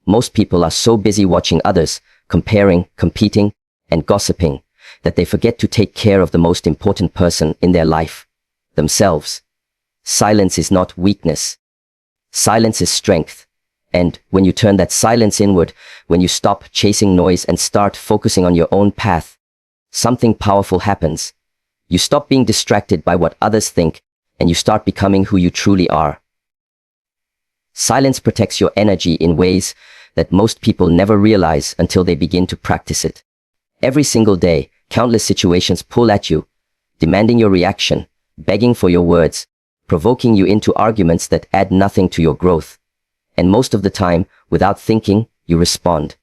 Most people are so busy watching others, comparing, competing, and gossiping, that they forget to take care of the most important person in their life, themselves. Silence is not weakness. Silence is strength. And when you turn that silence inward, when you stop chasing noise and start focusing on your own path, something powerful happens. You stop being distracted by what others think, and you start becoming who you truly are. Silence protects your energy in ways that most people never realize until they begin to practice it. Every single day, countless situations pull at you, demanding your reaction, begging for your words, provoking you into arguments that add nothing to your growth. And most of the time, without thinking, you respond.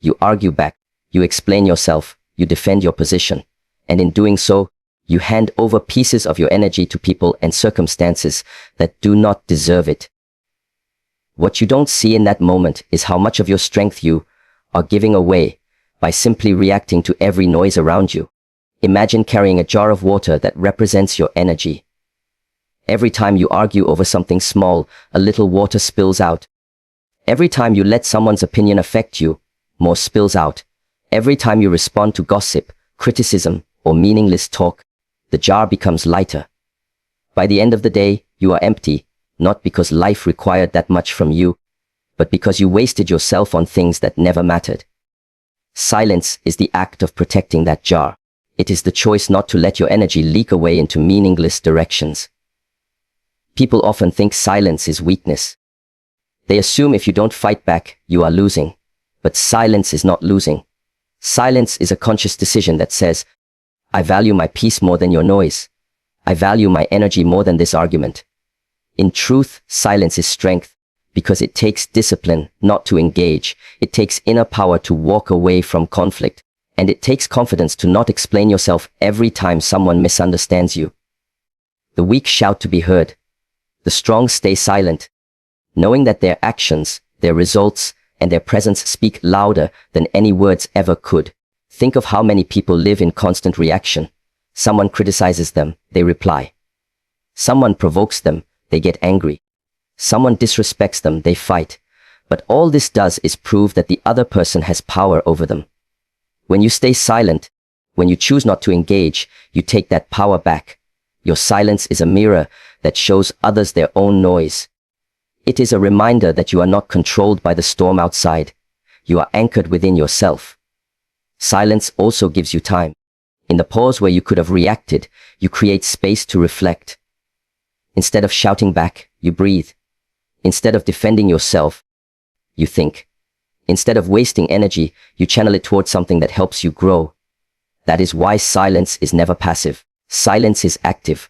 You argue back, you explain yourself, you defend your position. And in doing so, you hand over pieces of your energy to people and circumstances that do not deserve it. What you don't see in that moment is how much of your strength you are giving away by simply reacting to every noise around you. Imagine carrying a jar of water that represents your energy. Every time you argue over something small, a little water spills out. Every time you let someone's opinion affect you, more spills out. Every time you respond to gossip, criticism, or meaningless talk, the jar becomes lighter. By the end of the day, you are empty, not because life required that much from you, but because you wasted yourself on things that never mattered. Silence is the act of protecting that jar. It is the choice not to let your energy leak away into meaningless directions. People often think silence is weakness. They assume if you don't fight back, you are losing. But silence is not losing. Silence is a conscious decision that says, I value my peace more than your noise. I value my energy more than this argument. In truth, silence is strength, because it takes discipline not to engage. It takes inner power to walk away from conflict. And it takes confidence to not explain yourself every time someone misunderstands you. The weak shout to be heard. The strong stay silent, knowing that their actions, their results, and their presence speak louder than any words ever could. Think of how many people live in constant reaction. Someone criticizes them, they reply. Someone provokes them, they get angry. Someone disrespects them, they fight. But all this does is prove that the other person has power over them. When you stay silent, when you choose not to engage, you take that power back. Your silence is a mirror that shows others their own noise. It is a reminder that you are not controlled by the storm outside. You are anchored within yourself. Silence also gives you time. In the pause where you could have reacted, you create space to reflect. Instead of shouting back, you breathe. Instead of defending yourself, you think. Instead of wasting energy, you channel it towards something that helps you grow. That is why silence is never passive. Silence is active.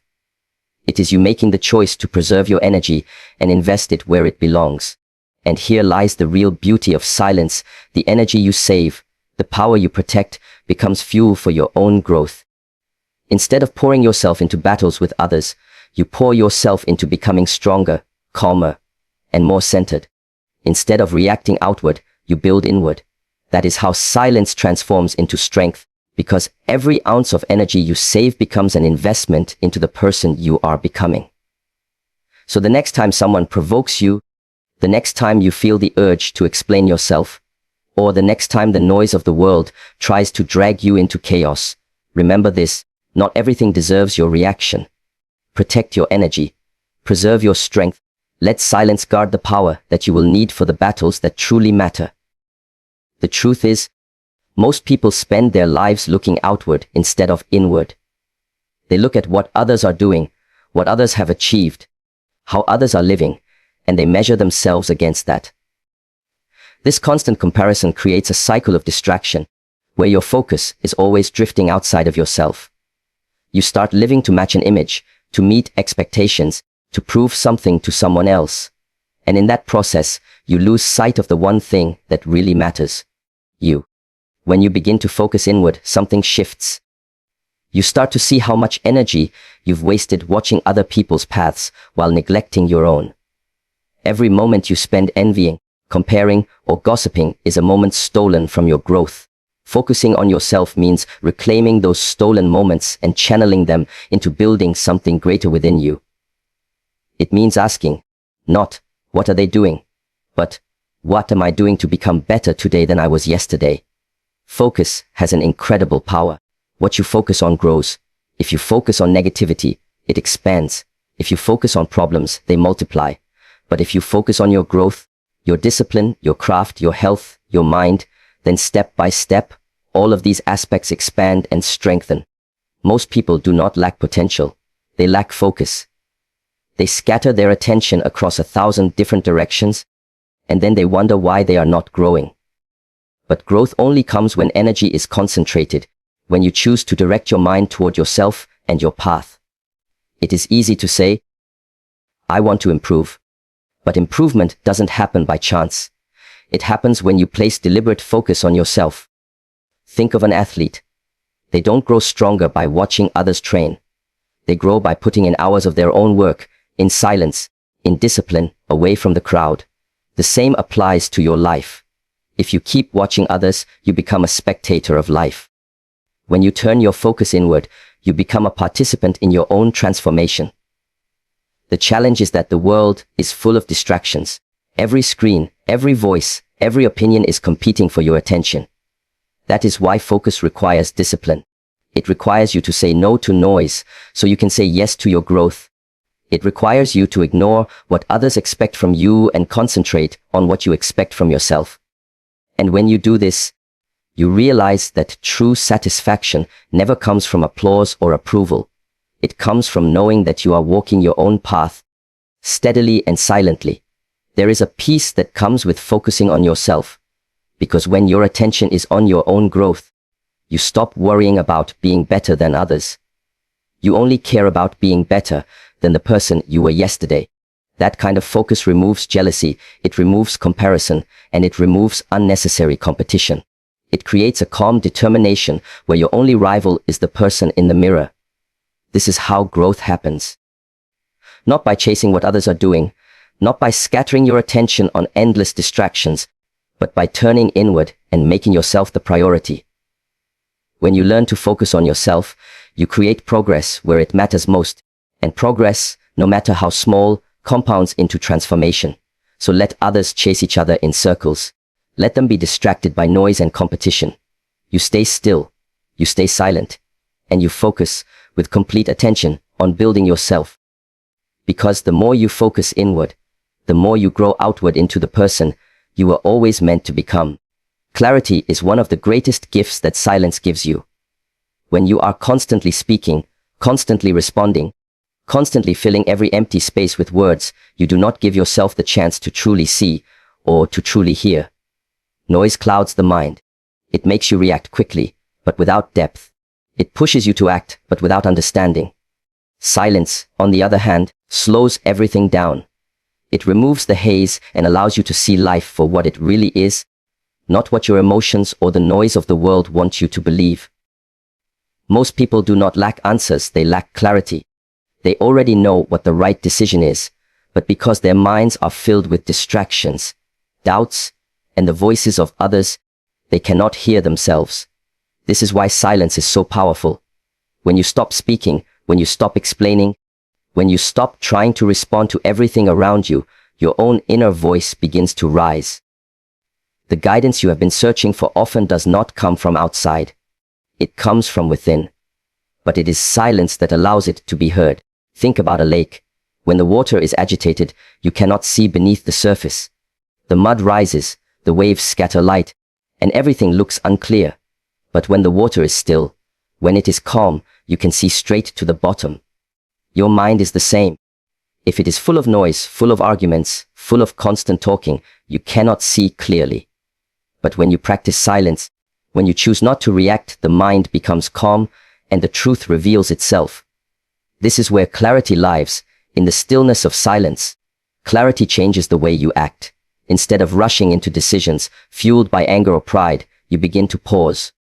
It is you making the choice to preserve your energy and invest it where it belongs. And here lies the real beauty of silence. The energy you save, the power you protect, becomes fuel for your own growth. Instead of pouring yourself into battles with others, you pour yourself into becoming stronger, calmer, and more centered. Instead of reacting outward, you build inward. That is how silence transforms into strength, because every ounce of energy you save becomes an investment into the person you are becoming. So the next time someone provokes you, the next time you feel the urge to explain yourself, or the next time the noise of the world tries to drag you into chaos, remember this: not everything deserves your reaction. Protect your energy. Preserve your strength. Let silence guard the power that you will need for the battles that truly matter. The truth is, most people spend their lives looking outward instead of inward. They look at what others are doing, what others have achieved, how others are living, and they measure themselves against that. This constant comparison creates a cycle of distraction, where your focus is always drifting outside of yourself. You start living to match an image, to meet expectations, to prove something to someone else. And in that process, you lose sight of the one thing that really matters: you. When you begin to focus inward, something shifts. You start to see how much energy you've wasted watching other people's paths while neglecting your own. Every moment you spend envying, comparing, or gossiping is a moment stolen from your growth. Focusing on yourself means reclaiming those stolen moments and channeling them into building something greater within you. It means asking, not, what are they doing? But, What am I doing to become better today than I was yesterday? Focus has an incredible power. What you focus on grows. If you focus on negativity, it expands. If you focus on problems, they multiply. But if you focus on your growth, your discipline, your craft, your health, your mind, then step by step, all of these aspects expand and strengthen. Most people do not lack potential. They lack focus. They scatter their attention across 1,000 different directions, and then they wonder why they are not growing. But growth only comes when energy is concentrated, when you choose to direct your mind toward yourself and your path. It is easy to say, I want to improve. But improvement doesn't happen by chance. It happens when you place deliberate focus on yourself. Think of an athlete. They don't grow stronger by watching others train. They grow by putting in hours of their own work, in silence, in discipline, away from the crowd. The same applies to your life. If you keep watching others, you become a spectator of life. When you turn your focus inward, you become a participant in your own transformation. The challenge is that the world is full of distractions. Every screen, every voice, every opinion is competing for your attention. That is why focus requires discipline. It requires you to say no to noise, so you can say yes to your growth. It requires you to ignore what others expect from you and concentrate on what you expect from yourself. And when you do this, you realize that true satisfaction never comes from applause or approval. It comes from knowing that you are walking your own path, steadily and silently. There is a peace that comes with focusing on yourself, because when your attention is on your own growth, you stop worrying about being better than others. You only care about being better than the person you were yesterday. That kind of focus removes jealousy, it removes comparison, and it removes unnecessary competition. It creates a calm determination where your only rival is the person in the mirror. This is how growth happens. Not by chasing what others are doing, not by scattering your attention on endless distractions, but by turning inward and making yourself the priority. When you learn to focus on yourself, you create progress where it matters most, and progress, no matter how small, compounds into transformation. So let others chase each other in circles. Let them be distracted by noise and competition. You stay still, you stay silent, and you focus with complete attention on building yourself. Because the more you focus inward, the more you grow outward into the person you were always meant to become. Clarity is one of the greatest gifts that silence gives you. When you are constantly speaking, constantly responding, constantly filling every empty space with words, you do not give yourself the chance to truly see or to truly hear. Noise clouds the mind. It makes you react quickly, but without depth. It pushes you to act, but without understanding. Silence, on the other hand, slows everything down. It removes the haze and allows you to see life for what it really is, not what your emotions or the noise of the world want you to believe. Most people do not lack answers, they lack clarity. They already know what the right decision is, but because their minds are filled with distractions, doubts, and the voices of others, they cannot hear themselves. This is why silence is so powerful. When you stop speaking, when you stop explaining, when you stop trying to respond to everything around you, your own inner voice begins to rise. The guidance you have been searching for often does not come from outside. It comes from within. But it is silence that allows it to be heard. Think about a lake. When the water is agitated, you cannot see beneath the surface. The mud rises, the waves scatter light, and everything looks unclear. But when the water is still, when it is calm, you can see straight to the bottom. Your mind is the same. If it is full of noise, full of arguments, full of constant talking, you cannot see clearly. But when you practice silence, when you choose not to react, the mind becomes calm and the truth reveals itself. This is where clarity lies, in the stillness of silence. Clarity changes the way you act. Instead of rushing into decisions, fueled by anger or pride, you begin to pause.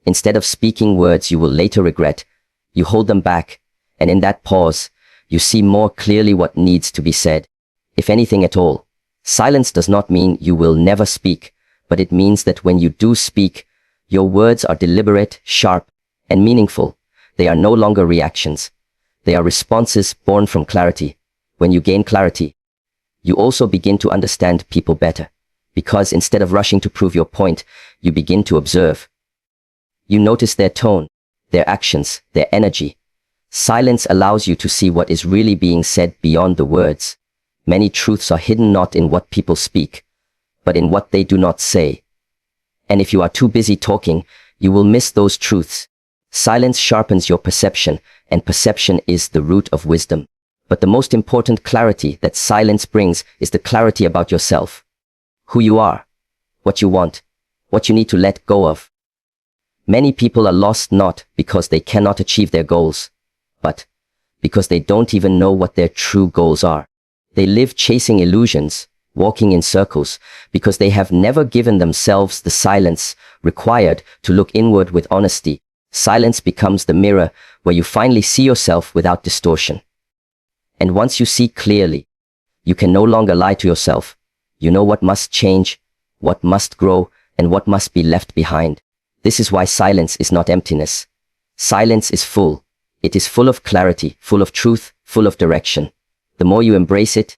Instead of speaking words you will later regret, you hold them back, and in that pause, you see more clearly what needs to be said, if anything at all. Silence does not mean you will never speak, but it means that when you do speak, your words are deliberate, sharp, and meaningful. They are no longer reactions. They are responses born from clarity. When you gain clarity, you also begin to understand people better. Because instead of rushing to prove your point, you begin to observe. You notice their tone, their actions, their energy. Silence allows you to see what is really being said beyond the words. Many truths are hidden not in what people speak, but in what they do not say. And if you are too busy talking, you will miss those truths. Silence sharpens your perception, and perception is the root of wisdom. But the most important clarity that silence brings is the clarity about yourself. Who you are, what you want, what you need to let go of. Many people are lost not because they cannot achieve their goals, but because they don't even know what their true goals are. They live chasing illusions, walking in circles, because they have never given themselves the silence required to look inward with honesty. Silence becomes the mirror where you finally see yourself without distortion. And once you see clearly, you can no longer lie to yourself. You know what must change, what must grow, and what must be left behind. This is why silence is not emptiness. Silence is full. It is full of clarity, full of truth, full of direction. The more you embrace it,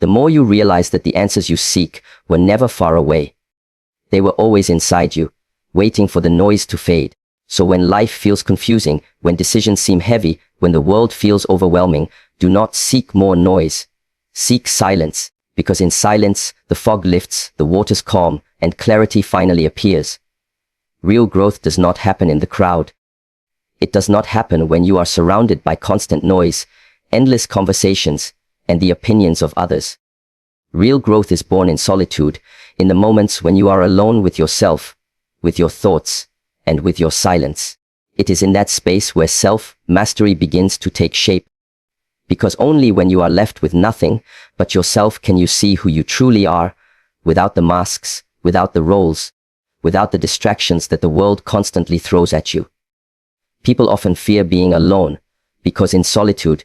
the more you realize that the answers you seek were never far away. They were always inside you, waiting for the noise to fade. So when life feels confusing, when decisions seem heavy, when the world feels overwhelming, do not seek more noise. Seek silence, because in silence, the fog lifts, the waters calm, and clarity finally appears. Real growth does not happen in the crowd. It does not happen when you are surrounded by constant noise, endless conversations, and the opinions of others. Real growth is born in solitude, in the moments when you are alone with yourself, with your thoughts, and with your silence. It is in that space where self-mastery begins to take shape. Because only when you are left with nothing but yourself can you see who you truly are, without the masks, without the roles, without the distractions that the world constantly throws at you. People often fear being alone, because in solitude,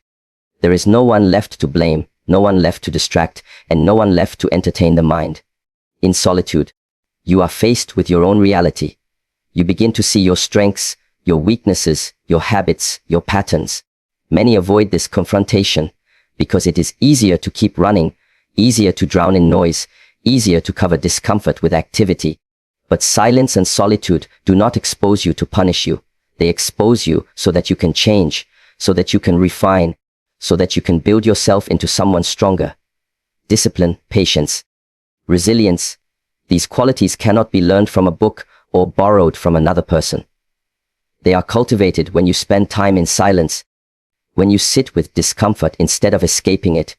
there is no one left to blame, no one left to distract, and no one left to entertain the mind. In solitude, you are faced with your own reality. You begin to see your strengths, your weaknesses, your habits, your patterns. Many avoid this confrontation because it is easier to keep running, easier to drown in noise, easier to cover discomfort with activity. But silence and solitude do not expose you to punish you. They expose you so that you can change, so that you can refine, so that you can build yourself into someone stronger. Discipline, patience, resilience. These qualities cannot be learned from a book or borrowed from another person. They are cultivated when you spend time in silence, when you sit with discomfort instead of escaping it,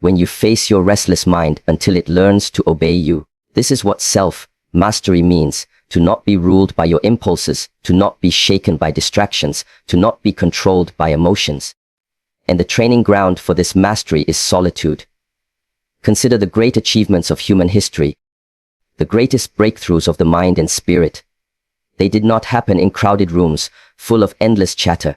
when you face your restless mind until it learns to obey you. This is what self-mastery means, to not be ruled by your impulses, to not be shaken by distractions, to not be controlled by emotions. And the training ground for this mastery is solitude. Consider the great achievements of human history, the greatest breakthroughs of the mind and spirit. They did not happen in crowded rooms, full of endless chatter.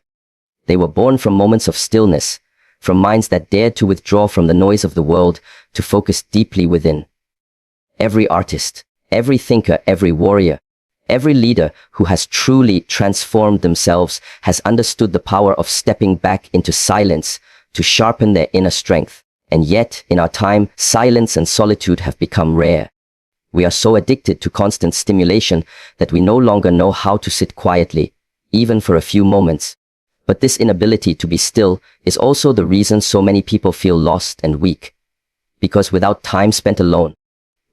They were born from moments of stillness, from minds that dared to withdraw from the noise of the world to focus deeply within. Every artist, every thinker, every warrior, every leader who has truly transformed themselves has understood the power of stepping back into silence to sharpen their inner strength. And yet, in our time, silence and solitude have become rare. We are so addicted to constant stimulation that we no longer know how to sit quietly, even for a few moments. But this inability to be still is also the reason so many people feel lost and weak. Because without time spent alone,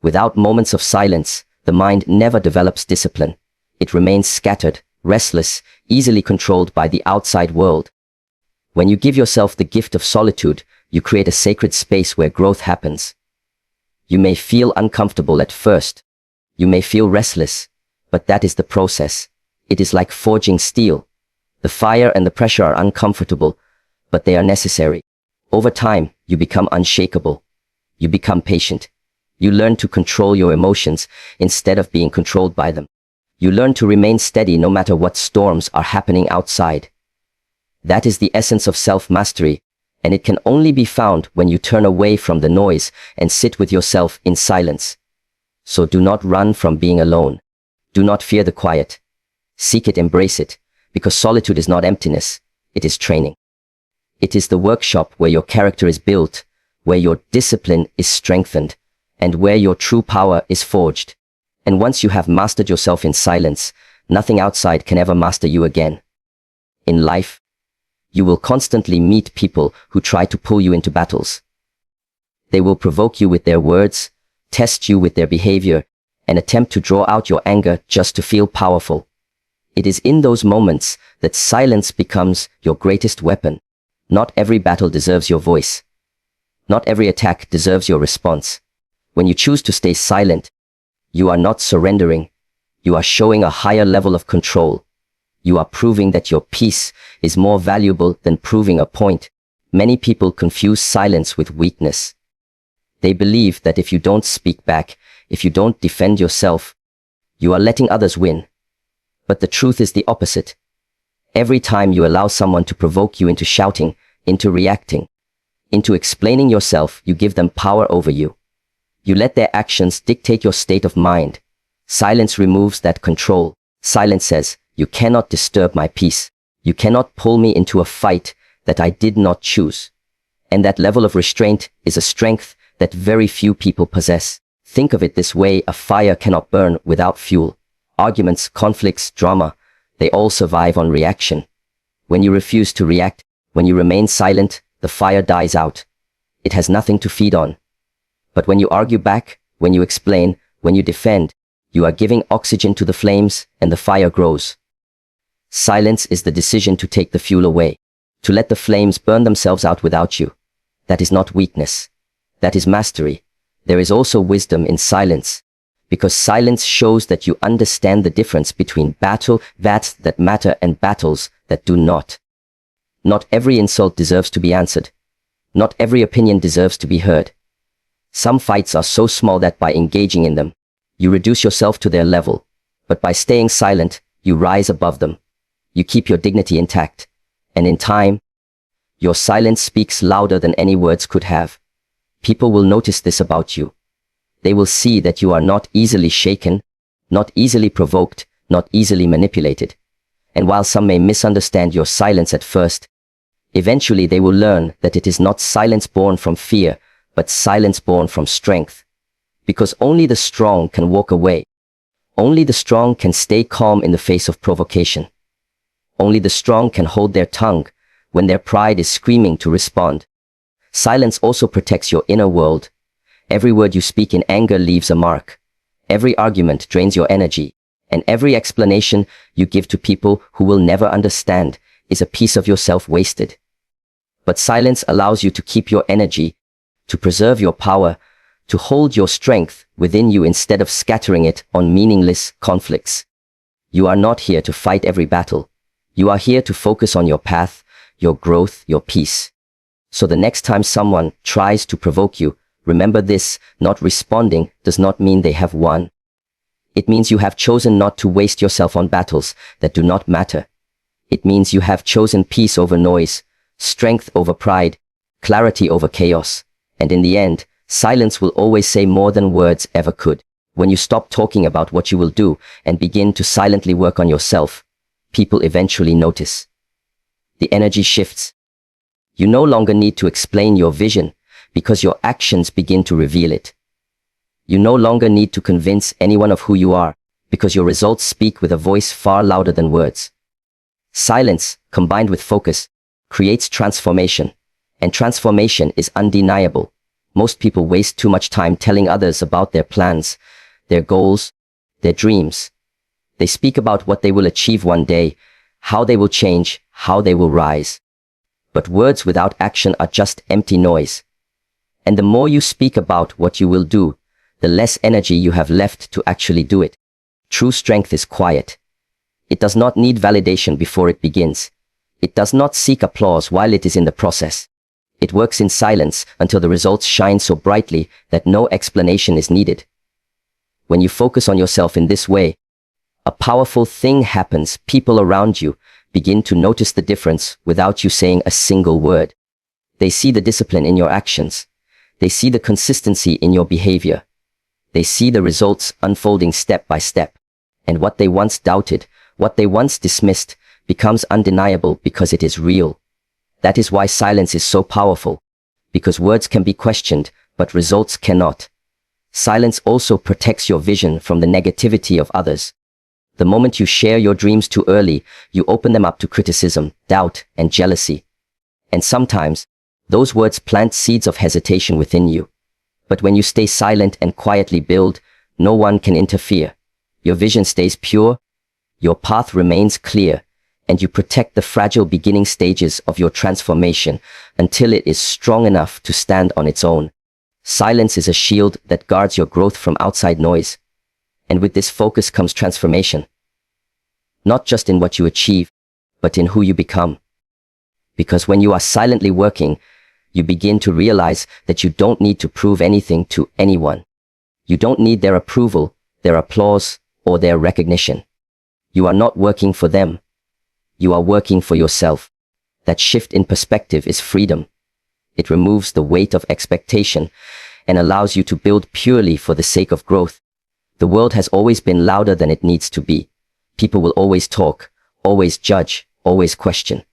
without moments of silence, the mind never develops discipline. It remains scattered, restless, easily controlled by the outside world. When you give yourself the gift of solitude, you create a sacred space where growth happens. You may feel uncomfortable at first. You may feel restless, but that is the process. It is like forging steel. The fire and the pressure are uncomfortable, but they are necessary. Over time, you become unshakable. You become patient. You learn to control your emotions instead of being controlled by them. You learn to remain steady no matter what storms are happening outside. That is the essence of self-mastery, and it can only be found when you turn away from the noise and sit with yourself in silence. So do not run from being alone. Do not fear the quiet. Seek it, embrace it, because solitude is not emptiness, it is training. It is the workshop where your character is built, where your discipline is strengthened, and where your true power is forged. And once you have mastered yourself in silence, nothing outside can ever master you again. In life, you will constantly meet people who try to pull you into battles. They will provoke you with their words, test you with their behavior, and attempt to draw out your anger just to feel powerful. It is in those moments that silence becomes your greatest weapon. Not every battle deserves your voice. Not every attack deserves your response. When you choose to stay silent, you are not surrendering. You are showing a higher level of control. You are proving that your peace is more valuable than proving a point. Many people confuse silence with weakness. They believe that if you don't speak back, if you don't defend yourself, you are letting others win. But the truth is the opposite. Every time you allow someone to provoke you into shouting, into reacting, into explaining yourself, you give them power over you. You let their actions dictate your state of mind. Silence removes that control. Silence says, you cannot disturb my peace. You cannot pull me into a fight that I did not choose. And that level of restraint is a strength that very few people possess. Think of it this way: a fire cannot burn without fuel. Arguments, conflicts, drama, they all survive on reaction. When you refuse to react, when you remain silent, the fire dies out. It has nothing to feed on. But when you argue back, when you explain, when you defend, you are giving oxygen to the flames, and the fire grows. Silence is the decision to take the fuel away, to let the flames burn themselves out without you. That is not weakness. That is mastery. There is also wisdom in silence, because silence shows that you understand the difference between battles that matter and battles that do not. Not every insult deserves to be answered. Not every opinion deserves to be heard. Some fights are so small that by engaging in them, you reduce yourself to their level, but by staying silent, you rise above them. You keep your dignity intact, and in time, your silence speaks louder than any words could have. People will notice this about you. They will see that you are not easily shaken, not easily provoked, not easily manipulated. And while some may misunderstand your silence at first, eventually they will learn that it is not silence born from fear, but silence born from strength. Because only the strong can walk away. Only the strong can stay calm in the face of provocation. Only the strong can hold their tongue when their pride is screaming to respond. Silence also protects your inner world. Every word you speak in anger leaves a mark. Every argument drains your energy, and every explanation you give to people who will never understand is a piece of yourself wasted. But silence allows you to keep your energy, to preserve your power, to hold your strength within you instead of scattering it on meaningless conflicts. You are not here to fight every battle. You are here to focus on your path, your growth, your peace. So the next time someone tries to provoke you, remember this: not responding does not mean they have won. It means you have chosen not to waste yourself on battles that do not matter. It means you have chosen peace over noise, strength over pride, clarity over chaos. And in the end, silence will always say more than words ever could. When you stop talking about what you will do and begin to silently work on yourself, people eventually notice. The energy shifts. You no longer need to explain your vision, because your actions begin to reveal it. You no longer need to convince anyone of who you are, because your results speak with a voice far louder than words. Silence, combined with focus, creates transformation, and transformation is undeniable. Most people waste too much time telling others about their plans, their goals, their dreams. They speak about what they will achieve one day, how they will change, how they will rise. But words without action are just empty noise. And the more you speak about what you will do, the less energy you have left to actually do it. True strength is quiet. It does not need validation before it begins. It does not seek applause while it is in the process. It works in silence until the results shine so brightly that no explanation is needed. When you focus on yourself in this way, a powerful thing happens. People around you begin to notice the difference without you saying a single word. They see the discipline in your actions. They see the consistency in your behavior. They see the results unfolding step by step. And what they once doubted, what they once dismissed, becomes undeniable because it is real. That is why silence is so powerful. Because words can be questioned, but results cannot. Silence also protects your vision from the negativity of others. The moment you share your dreams too early, you open them up to criticism, doubt, and jealousy. And sometimes, those words plant seeds of hesitation within you. But when you stay silent and quietly build, no one can interfere. Your vision stays pure, your path remains clear, and you protect the fragile beginning stages of your transformation until it is strong enough to stand on its own. Silence is a shield that guards your growth from outside noise. And with this focus comes transformation. Not just in what you achieve, but in who you become. Because when you are silently working, you begin to realize that you don't need to prove anything to anyone. You don't need their approval, their applause, or their recognition. You are not working for them. You are working for yourself. That shift in perspective is freedom. It removes the weight of expectation and allows you to build purely for the sake of growth. The world has always been louder than it needs to be. People will always talk, always judge, always question.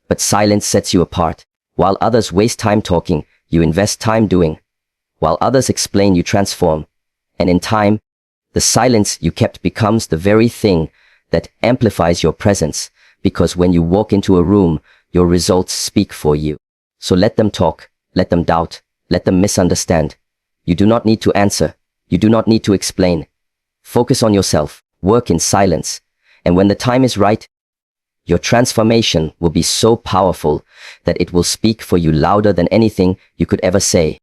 But silence sets you apart. While others waste time talking, you invest time doing. While others explain, you transform. And in time, the silence you kept becomes the very thing that amplifies your presence, because when you walk into a room, your results speak for you. So let them talk, let them doubt, let them misunderstand. You do not need to answer. You do not need to explain. Focus on yourself, work in silence, and when the time is right, your transformation will be so powerful that it will speak for you louder than anything you could ever say.